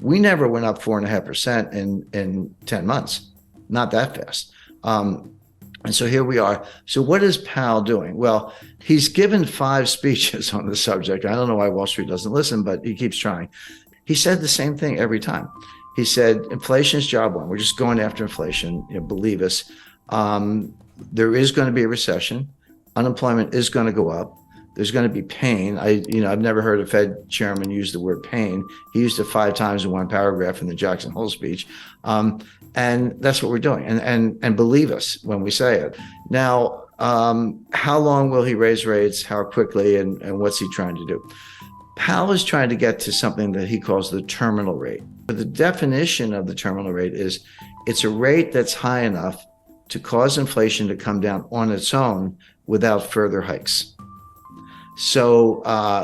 We never went up 4.5% in 10 months, not that fast. And so here we are. So what is Powell doing? Well, he's given 5 speeches on the subject. I don't know why Wall Street doesn't listen, but he keeps trying. He said the same thing every time. He said, inflation is job one. We're just going after inflation. Believe us. There is going to be a recession. Unemployment is going to go up. There's going to be pain. I've never heard a Fed chairman use the word pain. He used it 5 times in one paragraph in the Jackson Hole speech. And that's what we're doing. And believe us when we say it. Now, how long will he raise rates? How quickly? And what's he trying to do? Powell is trying to get to something that he calls the terminal rate. But the definition of the terminal rate is it's a rate that's high enough to cause inflation to come down on its own without further hikes. So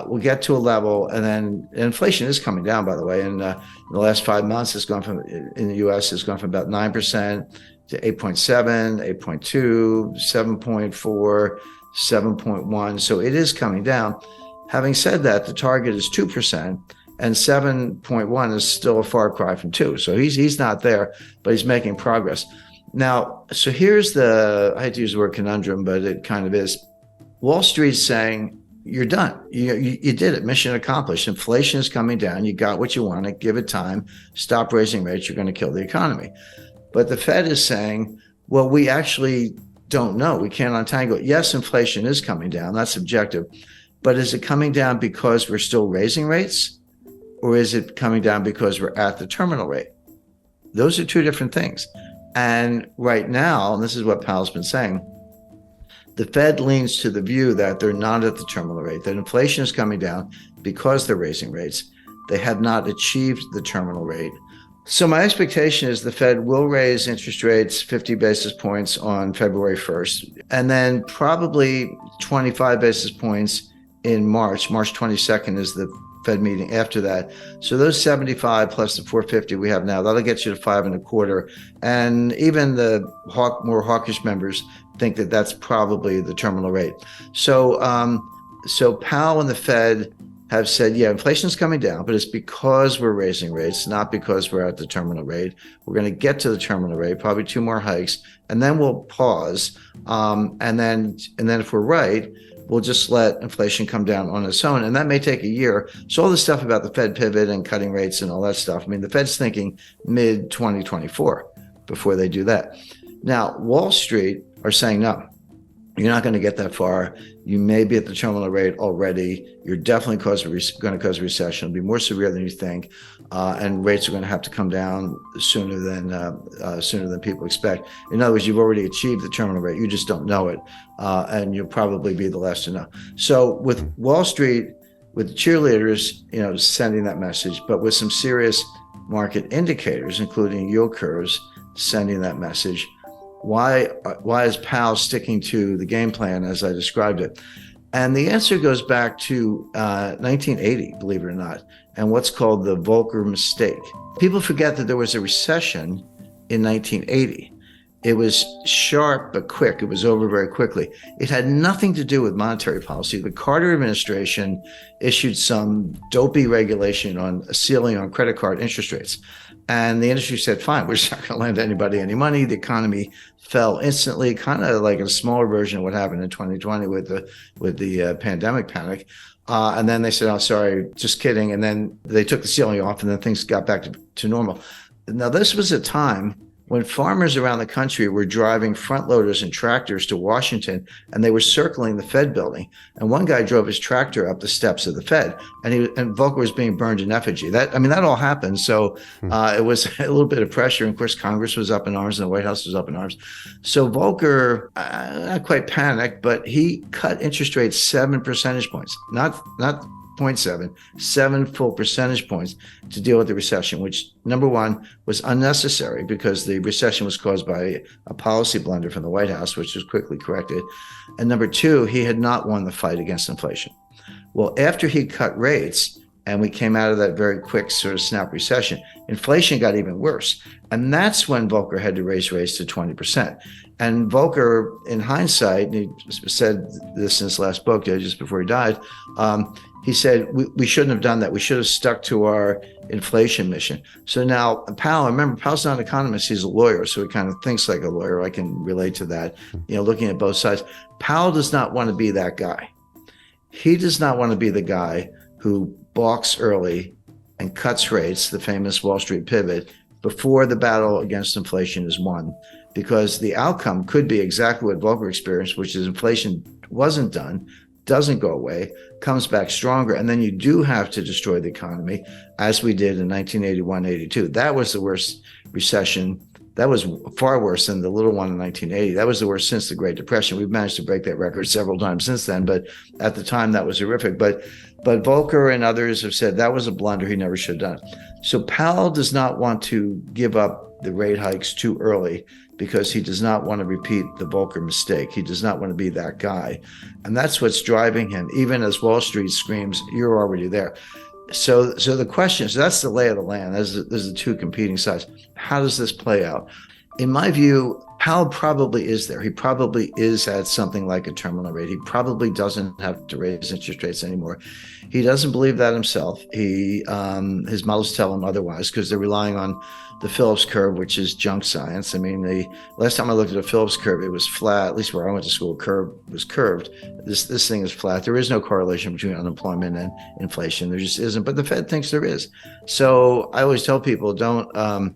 we'll get to a level, and then inflation is coming down, by the way. And in the last 5 months, it's gone from, in the U.S., it's gone from about 9% to 8.7, 8.2, 7.4, 7.1. So it is coming down. Having said that, the target is 2%, and 7.1 is still a far cry from 2. So he's not there, but he's making progress. Now, so here's I hate to use the word conundrum, but it kind of is. Wall Street's saying, you're done. You did it. Mission accomplished. Inflation is coming down. You got what you wanted. Give it time. Stop raising rates. You're going to kill the economy. But the Fed is saying, well, we actually don't know. We can't untangle it. Yes, inflation is coming down. That's objective. But is it coming down because we're still raising rates? Or is it coming down because we're at the terminal rate? Those are 2 different things. And right now, and this is what Powell's been saying, the Fed leans to the view that they're not at the terminal rate, that inflation is coming down because they're raising rates. They have not achieved the terminal rate. So my expectation is the Fed will raise interest rates 50 basis points on February 1st, and then probably 25 basis points in March. March 22nd is the Fed meeting after that. So those 75 plus the 450 we have now, that'll get you to 5.25. And even the more hawkish members think that that's probably the terminal rate. So Powell and the Fed have said, yeah, inflation's coming down, but it's because we're raising rates, not because we're at the terminal rate. We're going to get to the terminal rate, probably 2 more hikes, and then we'll pause. And then if we're right, we'll just let inflation come down on its own. And that may take a year. So all this stuff about the Fed pivot and cutting rates and all that stuff, I mean, the Fed's thinking mid-2024 before they do that. Now, Wall Street are saying, no, you're not going to get that far. You may be at the terminal rate already. You're definitely going to cause a recession. It'll be more severe than you think. And rates are going to have to come down sooner than people expect. In other words, you've already achieved the terminal rate. You just don't know it. And you'll probably be the last to know. So with Wall Street, with the cheerleaders, sending that message, but with some serious market indicators, including yield curves, sending that message, why is Powell sticking to the game plan as I described it? And the answer goes back to 1980, believe it or not, and what's called the Volcker mistake. People forget that there was a recession in 1980. It was sharp but quick. It was over very quickly. It had nothing to do with monetary policy. The Carter administration issued some dopey regulation on a ceiling on credit card interest rates. And the industry said, fine, we're just not going to lend anybody any money. The economy fell instantly, kind of like a smaller version of what happened in 2020 with the pandemic panic. And then they said, oh, sorry, just kidding. And then they took the ceiling off, and then things got back to normal. Now, this was a time when farmers around the country were driving front loaders and tractors to Washington, and they were circling the Fed building. And one guy drove his tractor up the steps of the Fed, and Volcker was being burned in effigy. That all happened. So it was a little bit of pressure. And of course, Congress was up in arms and the White House was up in arms. So Volcker, not quite panicked, but he cut interest rates 7 percentage points, not 0.7, 7 full percentage points to deal with the recession, which, number one, was unnecessary because the recession was caused by a policy blunder from the White House, which was quickly corrected. And number two, he had not won the fight against inflation. Well, after he cut rates and we came out of that very quick sort of snap recession, inflation got even worse. And that's when Volcker had to raise rates to 20%. And Volcker, in hindsight, and he said this in his last book just before he died, he said we shouldn't have done that. We should have stuck to our inflation mission. So now Powell, remember, Powell's not an economist, he's a lawyer, so he kind of thinks like a lawyer. I can relate to that, looking at both sides. Powell does not want to be that guy. He does not want to be the guy who balks early and cuts rates, the famous Wall Street pivot, before the battle against inflation is won, because the outcome could be exactly what Volcker experienced, which is inflation wasn't done, doesn't go away, comes back stronger, and then you do have to destroy the economy, as we did in 1981-82. That was the worst recession. That was far worse than the little one in 1980. That was the worst since the Great Depression. We've managed to break that record several times since then, but at the time that was horrific. But Volcker and others have said that was a blunder. He never should have done it. So Powell does not want to give up the rate hikes too early because he does not want to repeat the Volcker mistake. He does not want to be that guy. And that's what's driving him, even as Wall Street screams, you're already there. So the question is, that's the lay of the land. There's the two competing sides. How does this play out? In my view, Powell probably is there. He probably is at something like a terminal rate. He probably doesn't have to raise interest rates anymore. He doesn't believe that himself. His models tell him otherwise because they're relying on the Phillips curve, which is junk science. I mean, the last time I looked at a Phillips curve, it was flat. At least where I went to school, curve was curved. This thing is flat. There is no correlation between unemployment and inflation. There just isn't. But the Fed thinks there is. So I always tell people, don't.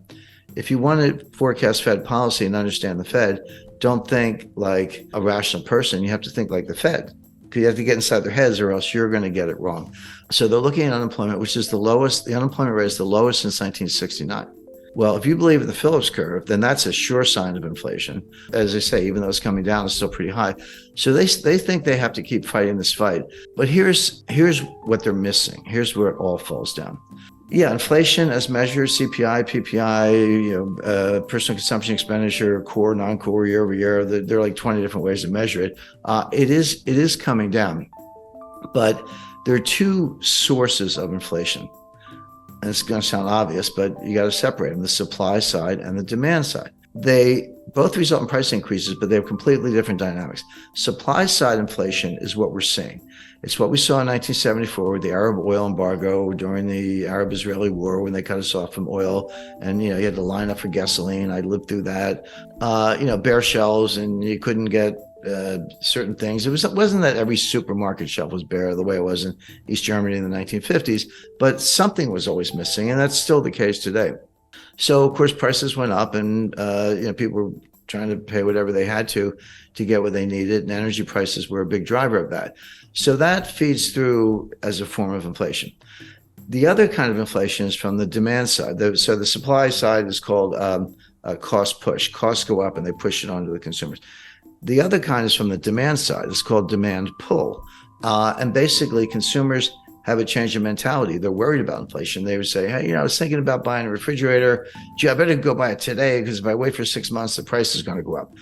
If you want to forecast Fed policy and understand the Fed, don't think like a rational person. You have to think like the Fed. You have to get inside their heads or else you're going to get it wrong. So they're looking at unemployment, which is the lowest. The unemployment rate is the lowest since 1969. Well, if you believe in the Phillips curve, then that's a sure sign of inflation. As I say, even though it's coming down, it's still pretty high. So they think they have to keep fighting this fight. But here's what they're missing. Here's where it all falls down. Yeah, inflation as measured, CPI, PPI, personal consumption expenditure, core, non-core, year over year. There are like 20 different ways to measure it. It is coming down, but there are two sources of inflation. And it's going to sound obvious, but you got to separate them: the supply side and the demand side. They both result in price increases, but they have completely different dynamics. Supply side inflation is what we're seeing. It's what we saw in 1974 with the Arab oil embargo during the Arab-Israeli war when they cut us off from oil, and you had to line up for gasoline. I lived through that. Bare shelves, and you couldn't get certain things. It wasn't that every supermarket shelf was bare the way it was in East Germany in the 1950s, but something was always missing, and that's still the case today. So of course prices went up, and people were trying to pay whatever they had to get what they needed, and energy prices were a big driver of that. So that feeds through as a form of inflation. The other kind of inflation is from the demand side. So the supply side is called a cost push. Costs go up and they push it onto the consumers. The other kind is from the demand side. It's called demand pull. And basically consumers have a change in mentality. They're worried about inflation. They would say, hey, I was thinking about buying a refrigerator. Gee, I better go buy it today because if I wait for 6 months, the price is going to go up.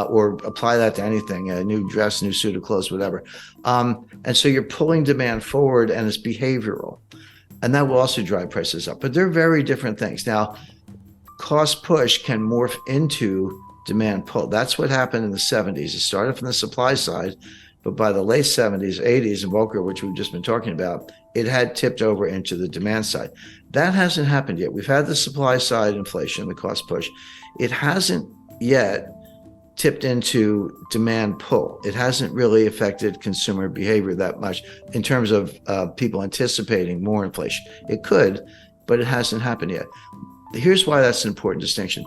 Or apply that to anything, a new dress, new suit of clothes, whatever. And so you're pulling demand forward, and it's behavioral. And that will also drive prices up. But they're very different things. Now, cost push can morph into demand pull. That's what happened in the 70s. It started from the supply side, but by the late 70s, 80s, and Volcker, which we've just been talking about, it had tipped over into the demand side. That hasn't happened yet. We've had the supply side inflation, the cost push. It hasn't yet tipped into demand pull. It hasn't really affected consumer behavior that much in terms of people anticipating more inflation. It could, but it hasn't happened yet. Here's why that's an important distinction.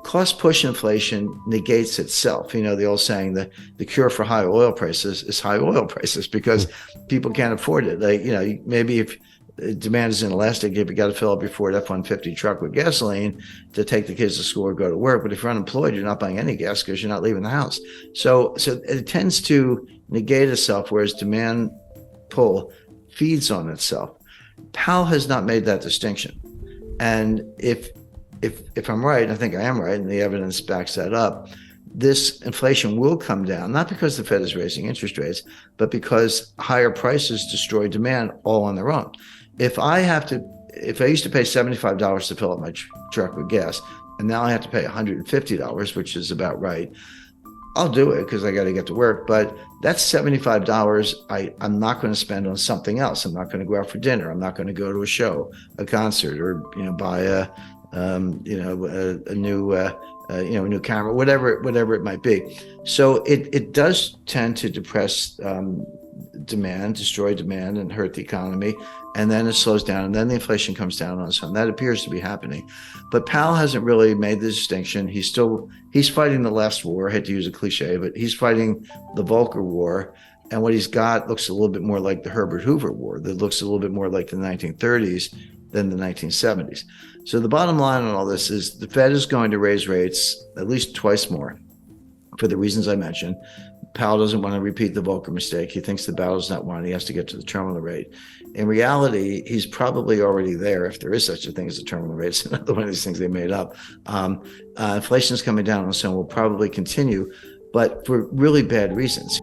Cost push inflation negates itself. The old saying that the cure for high oil prices is high oil prices because people can't afford it. Maybe if demand is inelastic, if you got to fill up your Ford F-150 truck with gasoline to take the kids to school or go to work. But if you're unemployed, you're not buying any gas because you're not leaving the house. So it tends to negate itself, whereas demand pull feeds on itself. Powell has not made that distinction. And if I'm right, I think I am right, and the evidence backs that up, this inflation will come down, not because the Fed is raising interest rates, but because higher prices destroy demand all on their own. If I used to pay $75 to fill up my truck with gas, and now I have to pay $150, which is about right, I'll do it because I got to get to work. But that's $75 I'm not going to spend on something else. I'm not going to go out for dinner. I'm not going to go to a show, a concert, or buy a new camera, whatever it might be. So it does tend to depress demand, destroy demand, and hurt the economy. And then it slows down, and then the inflation comes down on its own. That appears to be happening. But Powell hasn't really made the distinction. He's fighting the last war. I hate to use a cliche, but he's fighting the Volcker War. And what he's got looks a little bit more like the Herbert Hoover War. That looks a little bit more like the 1930s than the 1970s. So the bottom line on all this is the Fed is going to raise rates at least twice more for the reasons I mentioned. Powell doesn't want to repeat the Volcker mistake. He thinks the battle's not won. He has to get to the terminal rate. In reality, he's probably already there, if there is such a thing as a terminal rate. It's another one of these things they made up. Inflation is coming down, and so will probably continue, but for really bad reasons.